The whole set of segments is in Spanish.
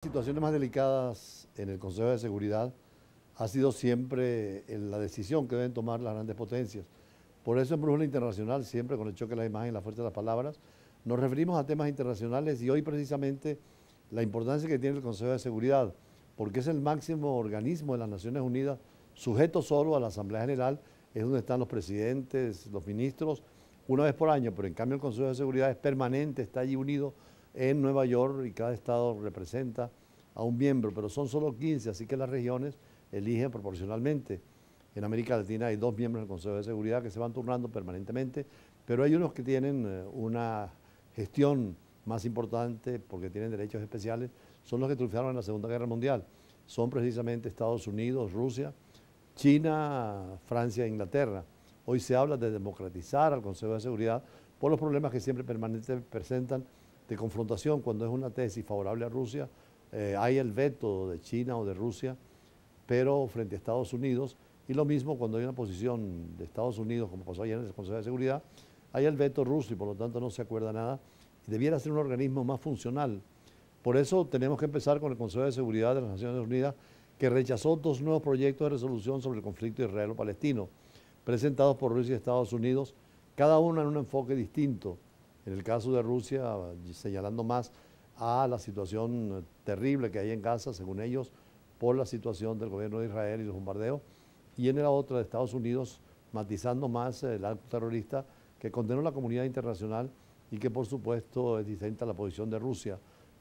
Situaciones más delicadas en el Consejo de Seguridad ha sido siempre la decisión que deben tomar las grandes potencias. Por eso en Brújula Internacional, siempre con el choque de la imagen y la fuerza de las palabras, nos referimos a temas internacionales y hoy precisamente la importancia que tiene el Consejo de Seguridad, porque es el máximo organismo de las Naciones Unidas, sujeto solo a la Asamblea General, es donde están los presidentes, los ministros, una vez por año, pero en cambio el Consejo de Seguridad es permanente, está allí unido en Nueva York y cada estado representa a un miembro, pero son solo 15, así que las regiones eligen proporcionalmente. En América Latina hay 2 miembros del Consejo de Seguridad que se van turnando permanentemente, pero hay unos que tienen una gestión más importante porque tienen derechos especiales, son los que triunfaron en la Segunda Guerra Mundial. Son precisamente Estados Unidos, Rusia, China, Francia e Inglaterra. Hoy se habla de democratizar al Consejo de Seguridad por los problemas que siempre permanentemente presentan de confrontación. Cuando es una tesis favorable a Rusia, hay el veto de China o de Rusia, pero frente a Estados Unidos, y lo mismo cuando hay una posición de Estados Unidos, como pasó ayer en el Consejo de Seguridad, hay el veto ruso y por lo tanto no se acuerda nada, y debiera ser un organismo más funcional. Por eso tenemos que empezar con el Consejo de Seguridad de las Naciones Unidas, que rechazó 2 nuevos proyectos de resolución sobre el conflicto israelo-palestino, presentados por Rusia y Estados Unidos, cada uno en un enfoque distinto. En el caso de Rusia, señalando más a la situación terrible que hay en Gaza, según ellos, por la situación del gobierno de Israel y los bombardeos, y en la otra de Estados Unidos, matizando más el acto terrorista que condenó la comunidad internacional y que por supuesto es distinta a la posición de Rusia,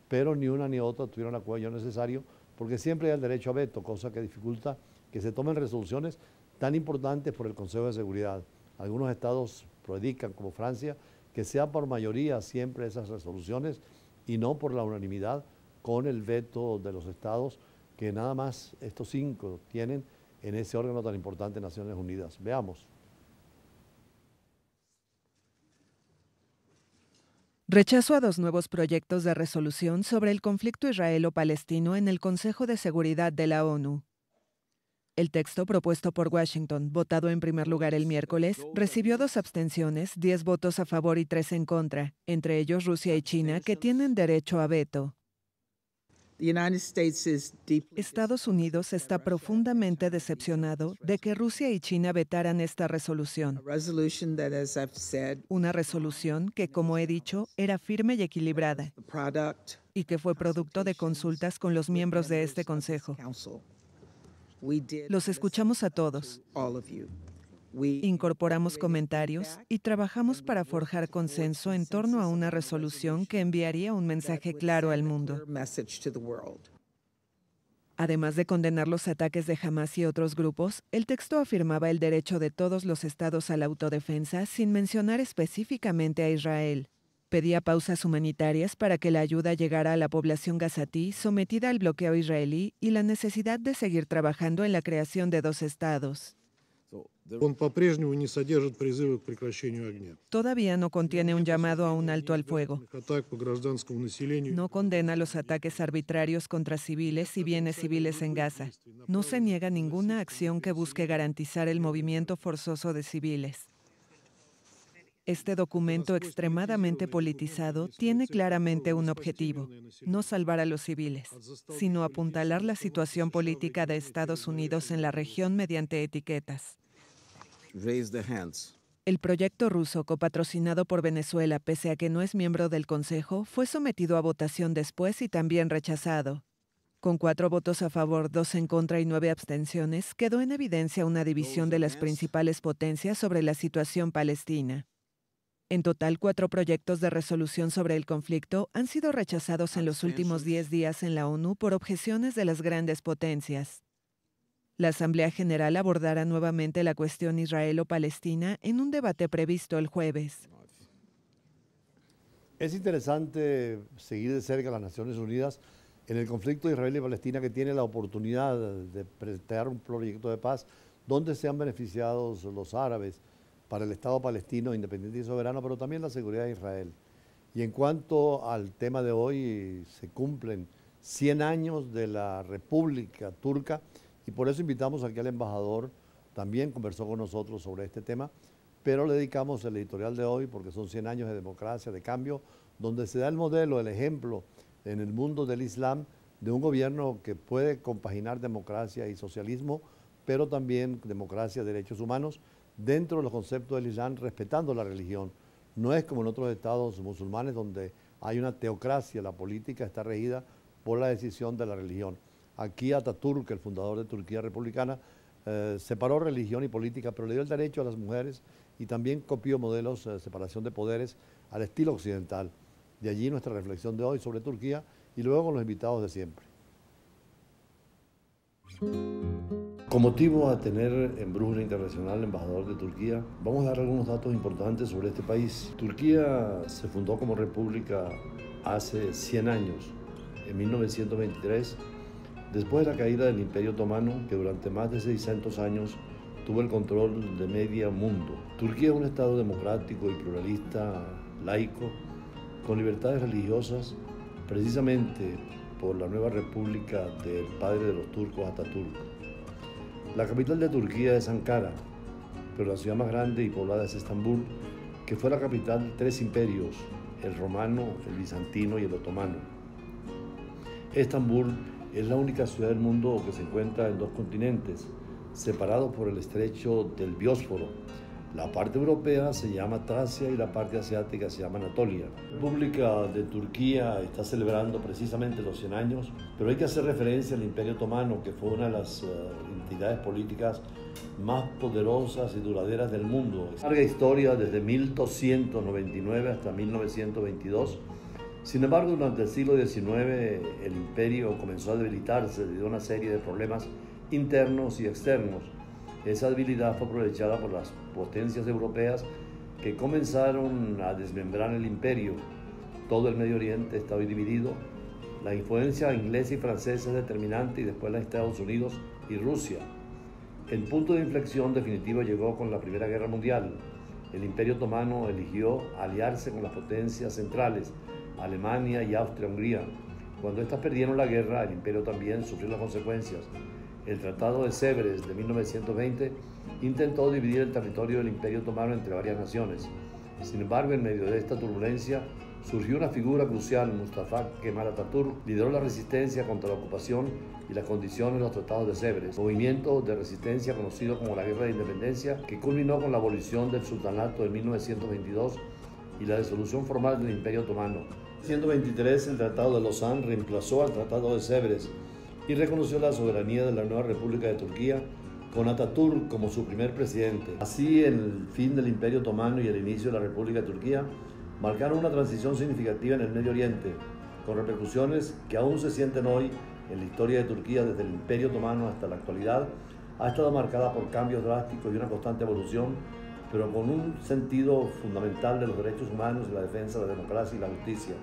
pero ni una ni otra tuvieron el apoyo necesario porque siempre hay el derecho a veto, cosa que dificulta que se tomen resoluciones tan importantes por el Consejo de Seguridad. Algunos estados predican, como Francia, que sea por mayoría siempre esas resoluciones y no por la unanimidad con el veto de los estados que nada más estos 5 tienen en ese órgano tan importante, Naciones Unidas. Veamos. Rechazo a 2 nuevos proyectos de resolución sobre el conflicto israelo-palestino en el Consejo de Seguridad de la ONU. El texto propuesto por Washington, votado en primer lugar el miércoles, recibió 2 abstenciones, 10 votos a favor y 3 en contra, entre ellos Rusia y China, que tienen derecho a veto. Estados Unidos está profundamente decepcionado de que Rusia y China vetaran esta resolución. Una resolución que, como he dicho, era firme y equilibrada y que fue producto de consultas con los miembros de este Consejo. Los escuchamos a todos. Incorporamos comentarios y trabajamos para forjar consenso en torno a una resolución que enviaría un mensaje claro al mundo. Además de condenar los ataques de Hamás y otros grupos, el texto afirmaba el derecho de todos los estados a la autodefensa sin mencionar específicamente a Israel. Pedía pausas humanitarias para que la ayuda llegara a la población gazatí sometida al bloqueo israelí y la necesidad de seguir trabajando en la creación de 2 estados. Todavía no contiene un llamado a un alto al fuego. No condena los ataques arbitrarios contra civiles y bienes civiles en Gaza. No se niega ninguna acción que busque garantizar el movimiento forzoso de civiles. Este documento extremadamente politizado tiene claramente un objetivo: no salvar a los civiles, sino apuntalar la situación política de Estados Unidos en la región mediante etiquetas. El proyecto ruso, copatrocinado por Venezuela, pese a que no es miembro del Consejo, fue sometido a votación después y también rechazado. Con 4 votos a favor, 2 en contra y 9 abstenciones, quedó en evidencia una división de las principales potencias sobre la situación palestina. En total, 4 proyectos de resolución sobre el conflicto han sido rechazados en los últimos 10 días en la ONU por objeciones de las grandes potencias. La Asamblea General abordará nuevamente la cuestión israelo-palestina en un debate previsto el jueves. Es interesante seguir de cerca a las Naciones Unidas en el conflicto de Israel y Palestina, que tiene la oportunidad de plantear un proyecto de paz donde sean beneficiados los árabes para el Estado palestino independiente y soberano, pero también la seguridad de Israel. Y en cuanto al tema de hoy, se cumplen 100 años de la República Turca y por eso invitamos aquí al embajador, también conversó con nosotros sobre este tema, pero le dedicamos el editorial de hoy porque son 100 años de democracia, de cambio, donde se da el modelo, el ejemplo en el mundo del Islam de un gobierno que puede compaginar democracia y socialismo, pero también democracia y derechos humanos dentro de los conceptos del Islam, respetando la religión. No es como en otros estados musulmanes donde hay una teocracia, la política está regida por la decisión de la religión. Aquí Atatürk, el fundador de Turquía republicana, separó religión y política, pero le dio el derecho a las mujeres y también copió modelos de separación de poderes al estilo occidental. De allí nuestra reflexión de hoy sobre Turquía y luego con los invitados de siempre. Con motivo a tener en Brújula Internacional el embajador de Turquía, vamos a dar algunos datos importantes sobre este país. Turquía se fundó como república hace 100 años, en 1923, después de la caída del Imperio Otomano, que durante más de 600 años tuvo el control de medio mundo. Turquía es un estado democrático y pluralista, laico, con libertades religiosas, precisamente por la nueva república del padre de los turcos, Atatürk. La capital de Turquía es Ankara, pero la ciudad más grande y poblada es Estambul, que fue la capital de 3 imperios, el romano, el bizantino y el otomano. Estambul es la única ciudad del mundo que se encuentra en 2 continentes, separados por el estrecho del Biosforo. La parte europea se llama Tracia y la parte asiática se llama Anatolia. La República de Turquía está celebrando precisamente los 100 años, pero hay que hacer referencia al Imperio Otomano, que fue una de las entidades políticas más poderosas y duraderas del mundo. Larga historia desde 1299 hasta 1922. Sin embargo, durante el siglo XIX el imperio comenzó a debilitarse debido a una serie de problemas internos y externos. Esa debilidad fue aprovechada por las potencias europeas que comenzaron a desmembrar el imperio. Todo el Medio Oriente está hoy dividido. La influencia inglesa y francesa es determinante y después la de Estados Unidos y Rusia. El punto de inflexión definitivo llegó con la Primera Guerra Mundial. El Imperio Otomano eligió aliarse con las potencias centrales, Alemania y Austria-Hungría. Cuando estas perdieron la guerra, el imperio también sufrió las consecuencias. El Tratado de Sèvres de 1920 intentó dividir el territorio del Imperio Otomano entre varias naciones. Sin embargo, en medio de esta turbulencia, surgió una figura crucial, Mustafa Kemal Atatürk, lideró la resistencia contra la ocupación y las condiciones de los Tratados de Sèvres, movimiento de resistencia conocido como la Guerra de Independencia, que culminó con la abolición del sultanato de 1922 y la disolución formal del Imperio Otomano. En 1923, el Tratado de Lausanne reemplazó al Tratado de Sèvres y reconoció la soberanía de la nueva República de Turquía, con Atatürk como su primer presidente. Así, el fin del Imperio Otomano y el inicio de la República de Turquía marcaron una transición significativa en el Medio Oriente, con repercusiones que aún se sienten hoy en la historia de Turquía desde el Imperio Otomano hasta la actualidad. Ha estado marcada por cambios drásticos y una constante evolución, pero con un sentido fundamental de los derechos humanos y la defensa de la democracia y la justicia.